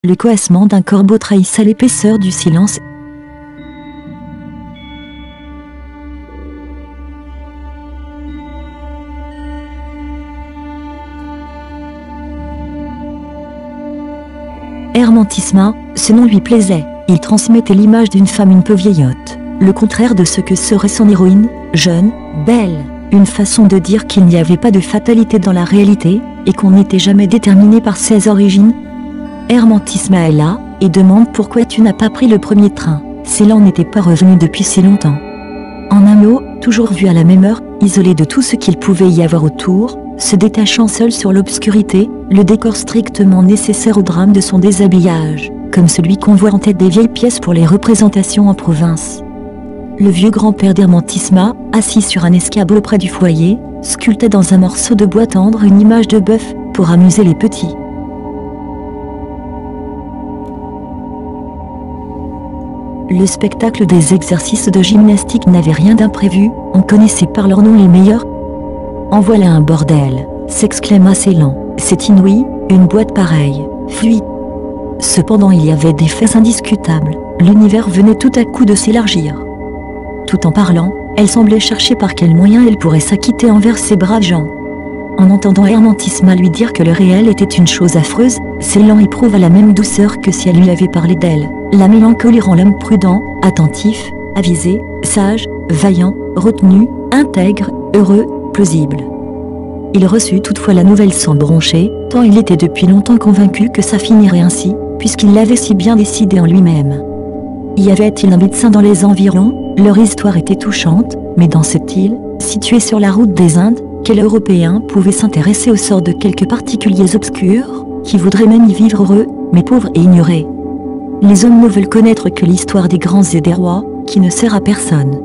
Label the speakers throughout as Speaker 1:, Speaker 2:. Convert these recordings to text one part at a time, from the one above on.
Speaker 1: Le coassement d'un corbeau trahissait l'épaisseur du silence. Hermantisma, ce nom lui plaisait. Il transmettait l'image d'une femme un peu vieillotte, le contraire de ce que serait son héroïne, jeune, belle, une façon de dire qu'il n'y avait pas de fatalité dans la réalité, et qu'on n'était jamais déterminé par ses origines. Hermantisma est là, et demande pourquoi tu n'as pas pris le premier train. Célan n'était pas revenu depuis si longtemps. En un mot, toujours vu à la même heure, isolé de tout ce qu'il pouvait y avoir autour, se détachant seul sur l'obscurité, le décor strictement nécessaire au drame de son déshabillage, comme celui qu'on voit en tête des vieilles pièces pour les représentations en province. Le vieux grand-père d'Hermantisma, assis sur un escabeau près du foyer, sculptait dans un morceau de bois tendre une image de bœuf, pour amuser les petits. Le spectacle des exercices de gymnastique n'avait rien d'imprévu, on connaissait par leur nom les meilleurs. En voilà un bordel, s'exclama Célan, c'est inouï, une boîte pareille, fuit. Cependant il y avait des faits indiscutables, l'univers venait tout à coup de s'élargir. Tout en parlant, elle semblait chercher par quel moyen elle pourrait s'acquitter envers ces braves gens. En entendant Hermantisma lui dire que le réel était une chose affreuse, Célan éprouva la même douceur que si elle lui avait parlé d'elle. La mélancolie rend l'homme prudent, attentif, avisé, sage, vaillant, retenu, intègre, heureux, plausible. Il reçut toutefois la nouvelle sans broncher, tant il était depuis longtemps convaincu que ça finirait ainsi, puisqu'il l'avait si bien décidé en lui-même. Y avait-il un médecin dans les environs? Leur histoire était touchante, mais dans cette île, située sur la route des Indes, quel Européen pouvait s'intéresser au sort de quelques particuliers obscurs, qui voudraient même y vivre heureux, mais pauvres et ignorés? Les hommes ne veulent connaître que l'histoire des grands et des rois, qui ne sert à personne.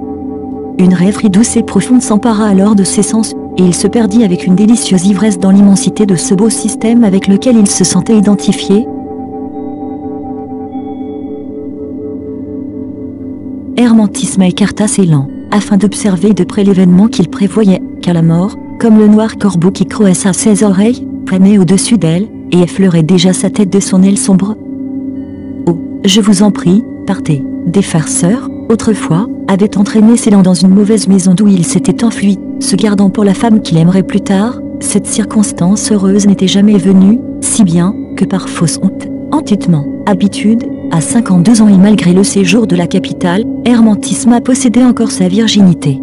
Speaker 1: Une rêverie douce et profonde s'empara alors de ses sens, et il se perdit avec une délicieuse ivresse dans l'immensité de ce beau système avec lequel il se sentait identifié. Hermantisma écarta Célan, afin d'observer de près l'événement qu'il prévoyait, car la mort, comme le noir corbeau qui croassa ses oreilles, planait au-dessus d'elle, et effleurait déjà sa tête de son aile sombre. Oh, je vous en prie, partez. Des farceurs, autrefois, avaient entraîné Célan dans une mauvaise maison d'où il s'était enfui, se gardant pour la femme qu'il aimerait plus tard. Cette circonstance heureuse n'était jamais venue, si bien, que par fausse honte, entêtement, habitude, à 52 ans et malgré le séjour de la capitale, Hermantisma possédait encore sa virginité.